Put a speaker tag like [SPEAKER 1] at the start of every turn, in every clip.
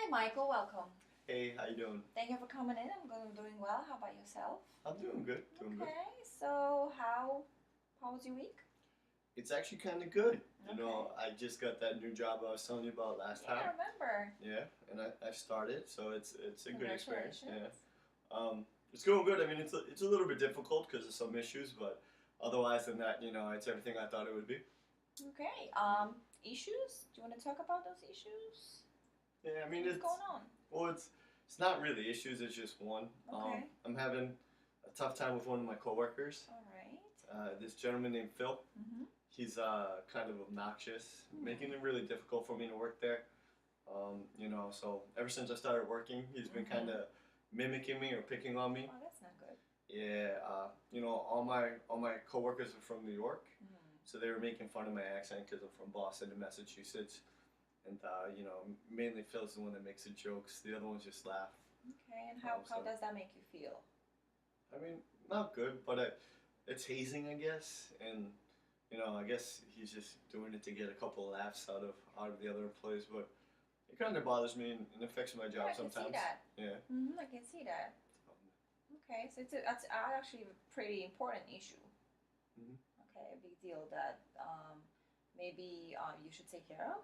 [SPEAKER 1] Hi, Michael. Welcome.
[SPEAKER 2] Hey, how you doing?
[SPEAKER 1] Thank you for coming in. Doing well. How about yourself?
[SPEAKER 2] I'm doing good, doing good.
[SPEAKER 1] Okay. So how was your week?
[SPEAKER 2] It's actually kind of good. You know,
[SPEAKER 1] Okay.
[SPEAKER 2] I just got that new job I was telling you about last
[SPEAKER 1] Yeah, I
[SPEAKER 2] time.
[SPEAKER 1] remember.
[SPEAKER 2] Yeah, and I started, so it's a good experience. Yeah.
[SPEAKER 1] Congratulations.
[SPEAKER 2] It's going good. I mean, it's a little bit difficult because of some issues, but otherwise than that, it's everything I thought it would be.
[SPEAKER 1] Okay. Issues? Do you want to talk about those issues?
[SPEAKER 2] Yeah, I mean
[SPEAKER 1] What's
[SPEAKER 2] it's
[SPEAKER 1] going on?
[SPEAKER 2] well, it's not really issues. It's just one.
[SPEAKER 1] Okay.
[SPEAKER 2] I'm having a tough time with one of my coworkers.
[SPEAKER 1] All right.
[SPEAKER 2] This gentleman named Phil.
[SPEAKER 1] Mhm.
[SPEAKER 2] He's kind of obnoxious, making
[SPEAKER 1] Hmm.
[SPEAKER 2] it really difficult for me to work there. So ever since I started working, he's been kind of mimicking me or picking on me.
[SPEAKER 1] Oh, that's not good.
[SPEAKER 2] Yeah, all my coworkers are from New York,
[SPEAKER 1] Mm.
[SPEAKER 2] so they were making fun of my accent because I'm from Boston and Massachusetts, and mainly Phil's the one that makes the jokes. The other ones just laugh.
[SPEAKER 1] Okay. And how
[SPEAKER 2] So
[SPEAKER 1] does that make you feel?
[SPEAKER 2] I mean, not good, but it's hazing, I guess, and I guess he's just doing it to get a couple of laughs out of the other employees, but it kind of bothers me and affects my
[SPEAKER 1] Yeah,
[SPEAKER 2] job
[SPEAKER 1] I can see
[SPEAKER 2] sometimes.
[SPEAKER 1] that.
[SPEAKER 2] Yeah.
[SPEAKER 1] I can see that. Okay, so that's actually a pretty important issue.
[SPEAKER 2] hmm
[SPEAKER 1] Okay, a big deal that maybe you should take care of.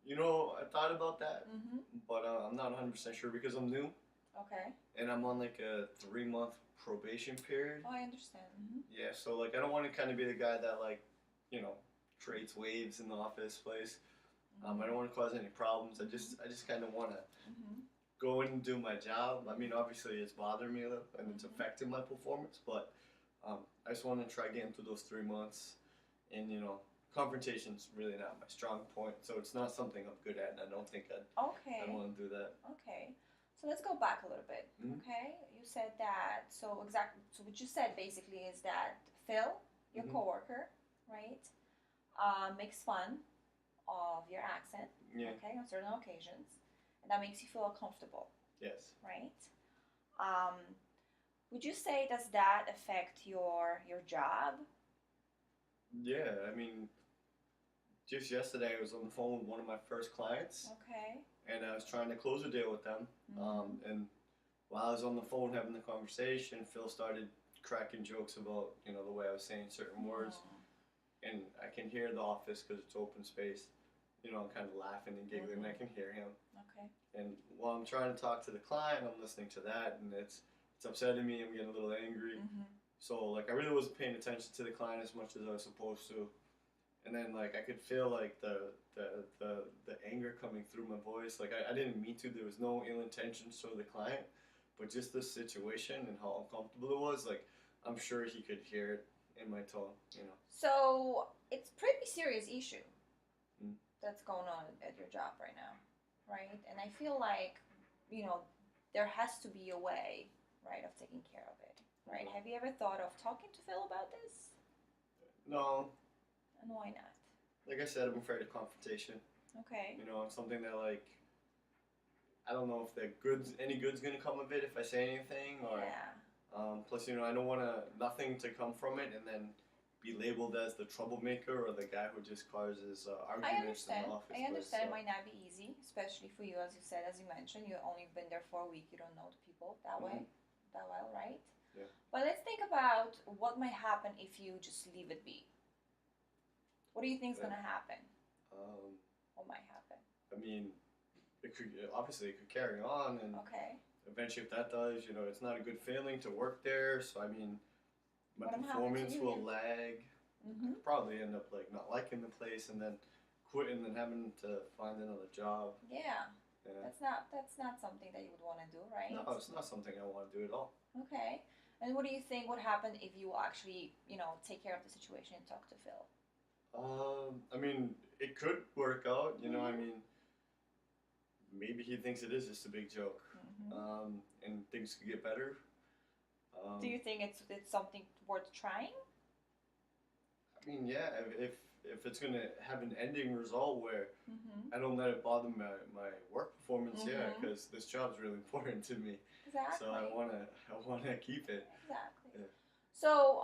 [SPEAKER 2] I thought about that,
[SPEAKER 1] Mm-hmm.
[SPEAKER 2] but I'm not 100% sure because I'm new
[SPEAKER 1] Okay.
[SPEAKER 2] and I'm on like a 3 month probation period.
[SPEAKER 1] Oh, I understand. Mm-hmm.
[SPEAKER 2] Yeah, so like I don't want to kind of be the guy that you know, creates waves in the office place. I don't want to cause any problems. I just kind of want to
[SPEAKER 1] Mm-hmm.
[SPEAKER 2] go in and do my job. I mean, obviously it's bothering me a little and it's affecting my performance, but I just want to try getting through those 3 months. And confrontation's really not my strong point, so it's not something I'm good at, and I don't think I'd
[SPEAKER 1] Okay.
[SPEAKER 2] want to do that.
[SPEAKER 1] Okay. So let's go back a little bit.
[SPEAKER 2] Mhm.
[SPEAKER 1] Okay. You said that. So exactly. So what you said basically is that Phil, your
[SPEAKER 2] Mhm.
[SPEAKER 1] coworker, right, makes fun of your accent.
[SPEAKER 2] Yeah.
[SPEAKER 1] Okay, on certain occasions, and that makes you feel uncomfortable,
[SPEAKER 2] Yes.
[SPEAKER 1] right? Um, would you say does that affect your job?
[SPEAKER 2] Yeah. I mean, just yesterday I was on the phone with one of my first clients,
[SPEAKER 1] Okay.
[SPEAKER 2] and I was trying to close a deal with them. And while I was on the phone having the conversation, Phil started cracking jokes about the way I was saying certain words, and I can hear the office because it's open space. I'm kind of laughing and giggling, and I can hear him.
[SPEAKER 1] Okay.
[SPEAKER 2] And while I'm trying to talk to the client, I'm listening to that, and it's upsetting me. I'm getting a little angry. So like I really wasn't paying attention to the client as much as I was supposed to. And then like I could feel like the anger coming through my voice. Like I didn't mean to. There was no ill intentions toward the client, but just the situation and how uncomfortable it was. Like I'm sure he could hear it in my tone.
[SPEAKER 1] So it's pretty serious issue
[SPEAKER 2] Mm.
[SPEAKER 1] that's going on at your job right now, right? And I feel like, you know, there has to be a way, right, of taking care of it, right? Have you ever thought of talking to Phil about this?
[SPEAKER 2] No,
[SPEAKER 1] And why not?
[SPEAKER 2] like I said, I'm afraid of confrontation.
[SPEAKER 1] Okay.
[SPEAKER 2] It's something that like I don't know if any good's gonna come of it if I say anything, or
[SPEAKER 1] Yeah.
[SPEAKER 2] plus I don't want nothing to come from it, and then be labeled as the troublemaker or the guy who just causes
[SPEAKER 1] I
[SPEAKER 2] arguments in
[SPEAKER 1] understand.
[SPEAKER 2] the office
[SPEAKER 1] I
[SPEAKER 2] place.
[SPEAKER 1] understand it might not be easy, especially for you, as you said, as you mentioned, you only been there for a week. You don't know the people that way, that well, right?
[SPEAKER 2] Yeah.
[SPEAKER 1] But let's think about what might happen if you just leave it be. What do you think is
[SPEAKER 2] Yeah.
[SPEAKER 1] gonna happen?
[SPEAKER 2] Um,
[SPEAKER 1] What might happen?
[SPEAKER 2] I mean, it could carry on, and
[SPEAKER 1] Okay.
[SPEAKER 2] eventually, if that does, it's not a good feeling to work there. So I mean, my
[SPEAKER 1] What happened to
[SPEAKER 2] performance
[SPEAKER 1] you?
[SPEAKER 2] will lag. I
[SPEAKER 1] Mm-hmm.
[SPEAKER 2] could probably end up like not liking the place, and then quitting and having to find another job.
[SPEAKER 1] Yeah.
[SPEAKER 2] Yeah.
[SPEAKER 1] That's not something that you would want to do, right?
[SPEAKER 2] No, it's not something I want to do at all.
[SPEAKER 1] Okay. And what do you think would happen if you actually, take care of the situation and talk to Phil?
[SPEAKER 2] I mean, it could work out. I
[SPEAKER 1] Mhm.
[SPEAKER 2] mean, maybe he thinks it is just a big joke, and things could get better.
[SPEAKER 1] Do you think it's something worth trying?
[SPEAKER 2] I mean, yeah, if it's gonna have an ending result where
[SPEAKER 1] Mm-hmm.
[SPEAKER 2] I don't let it bother my work performance, yeah,
[SPEAKER 1] Mhm.
[SPEAKER 2] because this job's really important to me.
[SPEAKER 1] Exactly.
[SPEAKER 2] So I wanna keep it.
[SPEAKER 1] Exactly.
[SPEAKER 2] Yeah.
[SPEAKER 1] So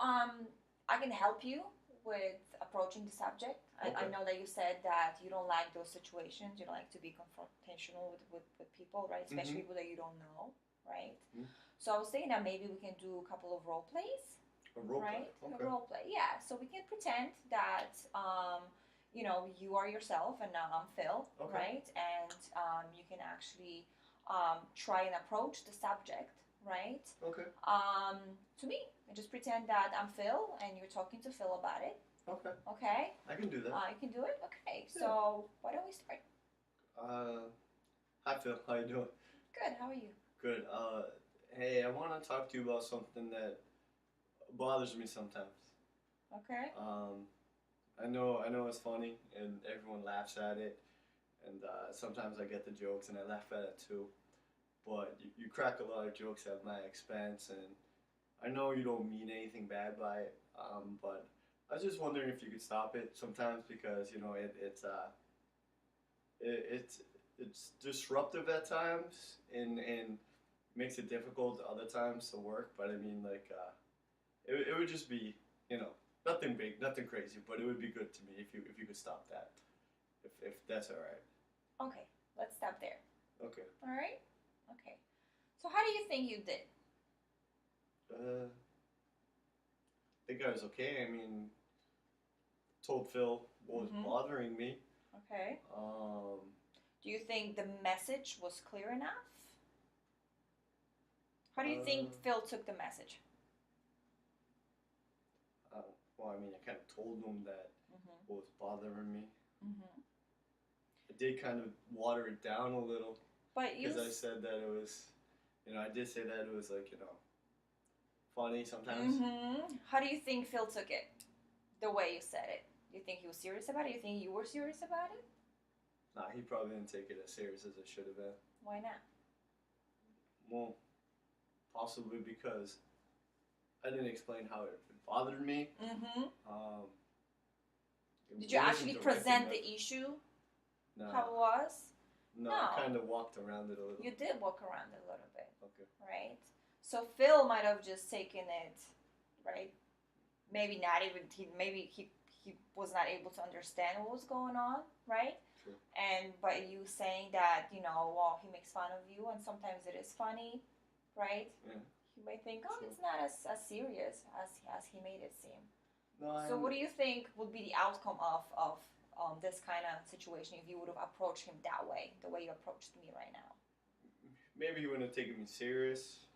[SPEAKER 1] I can help you with approaching the subject. I know that you said that you don't like those situations. You don't like to be confrontational with people, right? Especially people that you don't know, right? So I was saying that maybe we can do a couple of role plays.
[SPEAKER 2] A role
[SPEAKER 1] right?
[SPEAKER 2] play. Okay.
[SPEAKER 1] A role play, yeah. So we can pretend that you are yourself and I'm Phil,
[SPEAKER 2] Okay.
[SPEAKER 1] right? And you can actually try and approach the subject, right?
[SPEAKER 2] Okay.
[SPEAKER 1] To me, and just pretend that I'm Phil and you're talking to Phil about it.
[SPEAKER 2] Okay.
[SPEAKER 1] Okay.
[SPEAKER 2] I can do that.
[SPEAKER 1] You can do it. Okay.
[SPEAKER 2] Yeah.
[SPEAKER 1] So why don't we start?
[SPEAKER 2] Hi Phil. How you doing?
[SPEAKER 1] Good. How are you?
[SPEAKER 2] Good. Hey, I want to talk to you about something that bothers me sometimes.
[SPEAKER 1] Okay.
[SPEAKER 2] I know it's funny and everyone laughs at it, and sometimes I get the jokes and I laugh at it too. But you crack a lot of jokes at my expense, and I know you don't mean anything bad by it. But I was just wondering if you could stop it sometimes because it's disruptive at times and makes it difficult other times to work. But I mean it would just be nothing big, nothing crazy, but it would be good to me if you could stop that, if that's all right.
[SPEAKER 1] Okay. Let's stop there.
[SPEAKER 2] Okay.
[SPEAKER 1] All right. Okay. So how do you think you did?
[SPEAKER 2] I think I was okay. I mean, told Phil what was bothering me.
[SPEAKER 1] Okay. Do you think the message was clear enough? How do you think Phil took the message?
[SPEAKER 2] Well, I mean, I kind of told him that what was bothering me. I did kind of water it down a little.
[SPEAKER 1] But
[SPEAKER 2] because I said that it was, I did say that it was funny sometimes.
[SPEAKER 1] How do you think Phil took it? The way you said it. Do you think he was serious about it? You think you were serious about it?
[SPEAKER 2] Nah, he probably didn't take it as serious as it should have been.
[SPEAKER 1] Why not?
[SPEAKER 2] Well, possibly because I didn't explain how it bothered me.
[SPEAKER 1] Did you actually present the issue?
[SPEAKER 2] No.
[SPEAKER 1] How it was?
[SPEAKER 2] No, I kind of walked around it a little.
[SPEAKER 1] You did walk around it a little bit.
[SPEAKER 2] Okay.
[SPEAKER 1] Right? So Phil might have just taken it, right? Maybe not even, maybe he was not able to understand what was going on, right?
[SPEAKER 2] True.
[SPEAKER 1] And by you saying that, well, he makes fun of you and sometimes it is funny, right?
[SPEAKER 2] Yeah.
[SPEAKER 1] You might think, oh,
[SPEAKER 2] True.
[SPEAKER 1] it's not as serious as he made it seem.
[SPEAKER 2] No,
[SPEAKER 1] so what do you think would be the outcome of this kind of situation if you would have approached him that way, the way you approached me right now?
[SPEAKER 2] Maybe he wouldn't have taken me serious.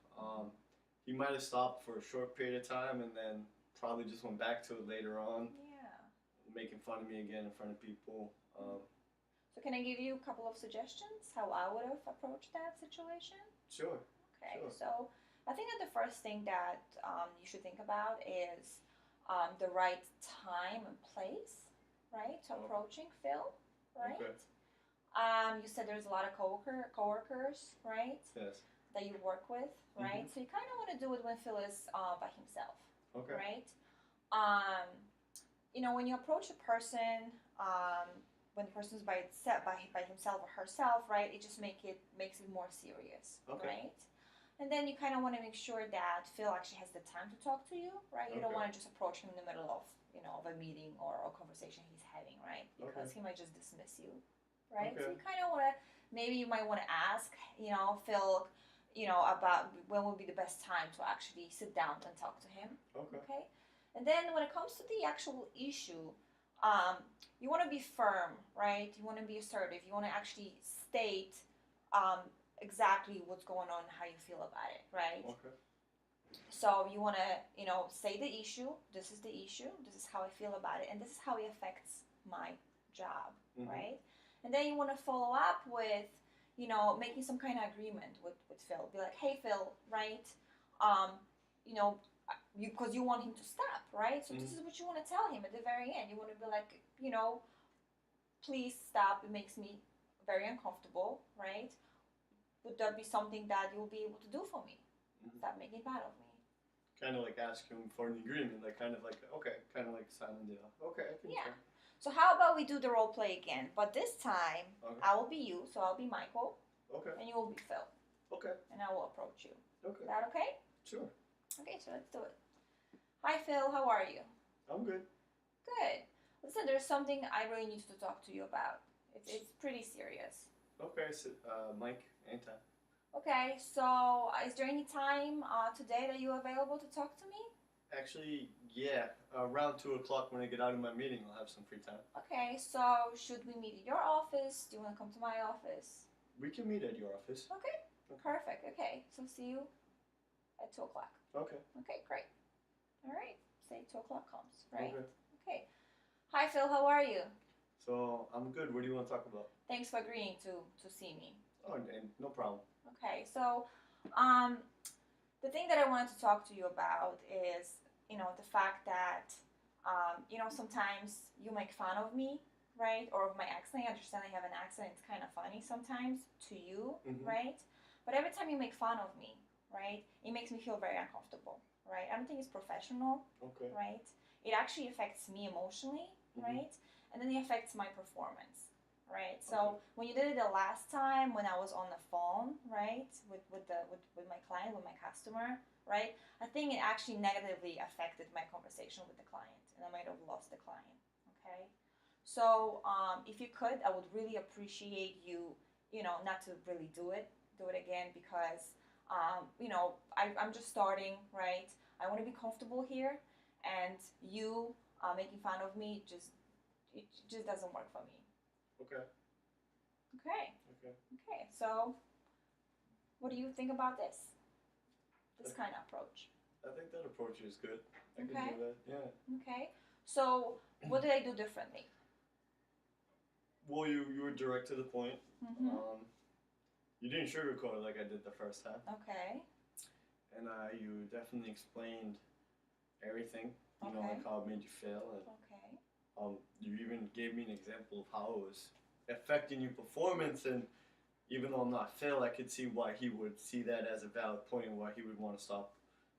[SPEAKER 2] He might have stopped for a short period of time and then probably just went back to it later on.
[SPEAKER 1] Yeah. Making
[SPEAKER 2] fun of me again in front of people.
[SPEAKER 1] So can I give you a couple of suggestions how I would have approached that situation?
[SPEAKER 2] Sure.
[SPEAKER 1] Okay.
[SPEAKER 2] Sure.
[SPEAKER 1] So I think that the first thing that you should think about is the right time and place, right, to approaching Phil, right?
[SPEAKER 2] Okay.
[SPEAKER 1] You said there's a lot of coworkers, right?
[SPEAKER 2] Yes.
[SPEAKER 1] That you work with, right? So you kind of want to do it when Phil is by himself,
[SPEAKER 2] okay.
[SPEAKER 1] Right? When you approach a person, when the person's by himself or herself, right? It just makes it more serious,
[SPEAKER 2] okay.
[SPEAKER 1] Right? And then you kind of want to make sure that Phil actually has the time to talk to you, right? You don't want to just approach him in the middle of a meeting or a conversation he's having, right? Because he might just dismiss you, right?
[SPEAKER 2] Okay.
[SPEAKER 1] So you kind of want to, maybe you might want to ask, Phil, about when would be the best time to actually sit down and talk to him.
[SPEAKER 2] Okay.
[SPEAKER 1] And then when it comes to the actual issue, you want to be firm, right? You want to be assertive. You want to actually state exactly what's going on and how you feel about it, right?
[SPEAKER 2] Okay.
[SPEAKER 1] So you want to, say the issue. This is the issue. This is how I feel about it, and this is how it affects my job, right? And then you want to follow up with, making some kind of agreement with Phil. Be like, hey, Phil, right? Because you want him to stop, right? So this is what you want to tell him at the very end. You want to be like, please stop. It makes me very uncomfortable, right? Would that be something that you'll be able to do for me? Stop making fun of me.
[SPEAKER 2] Kind of like ask him for an agreement, okay, kind of like signing the okay. I think
[SPEAKER 1] yeah. So how about we do the role play again? But this time, I will be you, so I'll be Michael.
[SPEAKER 2] Okay.
[SPEAKER 1] And you will be Phil.
[SPEAKER 2] Okay.
[SPEAKER 1] And I will approach you.
[SPEAKER 2] Okay.
[SPEAKER 1] Is that okay?
[SPEAKER 2] Sure.
[SPEAKER 1] Okay, so let's do it. Hi, Phil. How are you?
[SPEAKER 2] I'm good.
[SPEAKER 1] Good. Listen, there's something I really need to talk to you about. It's pretty serious.
[SPEAKER 2] Okay, so, Mike, anytime.
[SPEAKER 1] Okay, so is there any time today that you're available to talk to me?
[SPEAKER 2] Actually, yeah, around 2 o'clock when I get out of my meeting, I'll have some free time.
[SPEAKER 1] Okay, so should we meet at your office? Do you want to come to my office?
[SPEAKER 2] We can meet at your office.
[SPEAKER 1] Okay, perfect. Okay, so see you at 2 o'clock.
[SPEAKER 2] Okay.
[SPEAKER 1] Okay, great. All right, say 2 o'clock comes, right?
[SPEAKER 2] Okay.
[SPEAKER 1] Okay. Hi, Phil, how are you?
[SPEAKER 2] So, I'm good. What do you want to talk about?
[SPEAKER 1] Thanks for agreeing to see me.
[SPEAKER 2] Oh, and no problem.
[SPEAKER 1] Okay, so the thing that I wanted to talk to you about is, the fact that, sometimes you make fun of me, right? Or of my accent. I understand I have an accent. It's kind of funny sometimes to you, right? But every time you make fun of me, right, it makes me feel very uncomfortable, right? I don't think it's professional, right? It actually affects me emotionally, right? And then it affects my performance, right? So when you did it the last time when I was on the phone, right, with my client, with my customer, right, I think it actually negatively affected my conversation with the client, and I might have lost the client. Okay, so if you could, I would really appreciate you, not to really do it again, because I'm just starting, right? I want to be comfortable here, and you making fun of me it just doesn't work for me.
[SPEAKER 2] Okay.
[SPEAKER 1] Okay. So, what do you think about this kind of approach?
[SPEAKER 2] I think that approach is good. I can do that. Yeah.
[SPEAKER 1] Okay. So, what did I do differently?
[SPEAKER 2] Well, you were direct to the point. You didn't sugarcoat it like I did the first time.
[SPEAKER 1] Okay.
[SPEAKER 2] And you definitely explained everything. You know, like how it made you feel. And, you even gave me an example of how it was affecting your performance. And even though I'm not Phil, I could see why he would see that as a valid point and why he would want to stop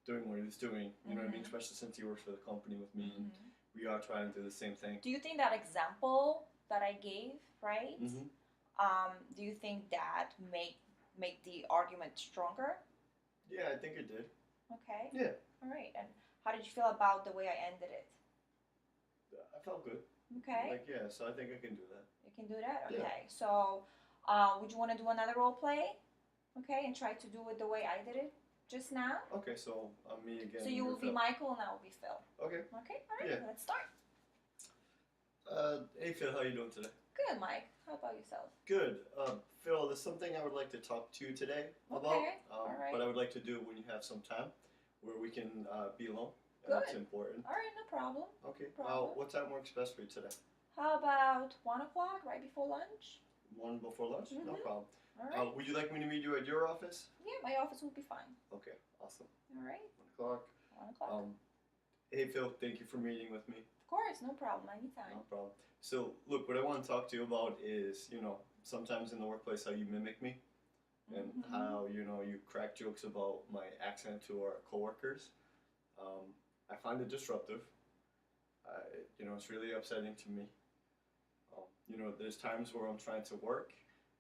[SPEAKER 2] doing what he was doing. You know what I mean? Especially since he works for the company with me, and we are trying to do the same thing.
[SPEAKER 1] Do you think that example that I gave, right? Do you think that make the argument stronger?
[SPEAKER 2] Yeah, I think it did.
[SPEAKER 1] Okay.
[SPEAKER 2] Yeah.
[SPEAKER 1] All right. And how did you feel about the way I ended it?
[SPEAKER 2] I felt good.
[SPEAKER 1] Okay.
[SPEAKER 2] Like, yeah, so I think I can do that.
[SPEAKER 1] You can do that? Okay.
[SPEAKER 2] Yeah.
[SPEAKER 1] So, would you want to do another role play? Okay, and try to do it the way I did it just now?
[SPEAKER 2] Okay, so me again.
[SPEAKER 1] So you will be Michael and I will be Phil.
[SPEAKER 2] Okay.
[SPEAKER 1] Okay, all right, let's start.
[SPEAKER 2] Hey Phil, how you doing today?
[SPEAKER 1] Good, Mike. How about yourself?
[SPEAKER 2] Good. Phil, there's something I would like to talk to you today about.
[SPEAKER 1] Okay, all right.
[SPEAKER 2] But I would like to do it when you have some time, where we can be alone.
[SPEAKER 1] Good.
[SPEAKER 2] That's important.
[SPEAKER 1] All right, no problem.
[SPEAKER 2] Okay.
[SPEAKER 1] No problem.
[SPEAKER 2] What time works best for you today?
[SPEAKER 1] How about 1 o'clock, right before lunch?
[SPEAKER 2] 1 before lunch? No problem.
[SPEAKER 1] All right.
[SPEAKER 2] Would you like me to meet you at your office?
[SPEAKER 1] Yeah, my office will be fine.
[SPEAKER 2] Okay, awesome.
[SPEAKER 1] All right.
[SPEAKER 2] 1 o'clock.
[SPEAKER 1] 1 o'clock.
[SPEAKER 2] Hey Phil, thank you for meeting with me.
[SPEAKER 1] Of course, no problem. Anytime.
[SPEAKER 2] No problem. So, look, what I want to talk to you about is, sometimes in the workplace how you mimic me, and how, you crack jokes about my accent to our coworkers. I find it disruptive. It's really upsetting to me. There's times where I'm trying to work,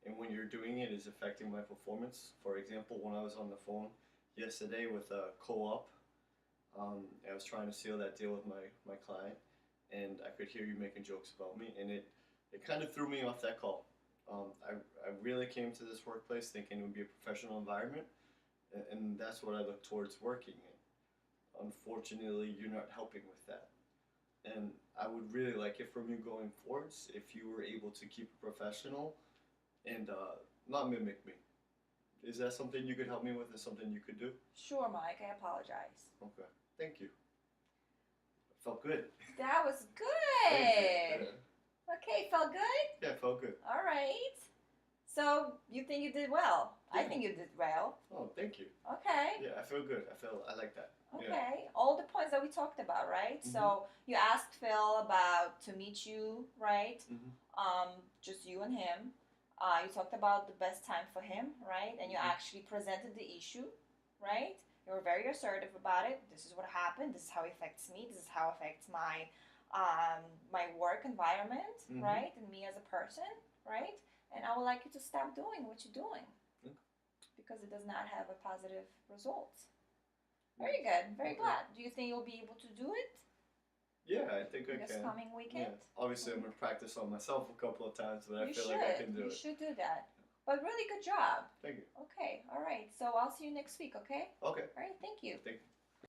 [SPEAKER 2] and when you're doing it, it's affecting my performance. For example, when I was on the phone yesterday with a co-op, I was trying to seal that deal with my client, and I could hear you making jokes about me, and it kind of threw me off that call. I really came to this workplace thinking it would be a professional environment, and that's what I look towards working in. Unfortunately, you're not helping with that. And I would really like it from you going forwards if you were able to keep it professional and not mimic me. Is that something you could help me with? Is something you could do?
[SPEAKER 1] Sure, Mike. I apologize.
[SPEAKER 2] Okay. Thank you. Felt good.
[SPEAKER 1] That was good. Okay, felt good?
[SPEAKER 2] Yeah, felt good.
[SPEAKER 1] All right. So you think you did well?
[SPEAKER 2] Yeah.
[SPEAKER 1] I think you did well.
[SPEAKER 2] Oh, thank you.
[SPEAKER 1] Okay.
[SPEAKER 2] Yeah, I feel good. I like that.
[SPEAKER 1] Okay.
[SPEAKER 2] Yeah.
[SPEAKER 1] All the points that we talked about, right? So you asked Phil about to meet you, right? Just you and him. You talked about the best time for him, right? And you actually presented the issue, right? You were very assertive about it. This is what happened. This is how it affects me. This is how it affects my my work environment, right? And me as a person, right? And I would like you to stop doing what you're doing because it does not have a positive result. Very good. Very glad. Do you think you'll be able to do it?
[SPEAKER 2] Yeah, I think I
[SPEAKER 1] this
[SPEAKER 2] can.
[SPEAKER 1] coming weekend?
[SPEAKER 2] Yeah. Obviously, I'm gonna practice on myself a couple of times, but I
[SPEAKER 1] You
[SPEAKER 2] feel
[SPEAKER 1] should.
[SPEAKER 2] like I can do
[SPEAKER 1] You
[SPEAKER 2] it.
[SPEAKER 1] should do that. But really good job.
[SPEAKER 2] Thank you.
[SPEAKER 1] Okay, all right. So I'll see you next week, okay?
[SPEAKER 2] Okay.
[SPEAKER 1] All right, thank you.
[SPEAKER 2] Thank you.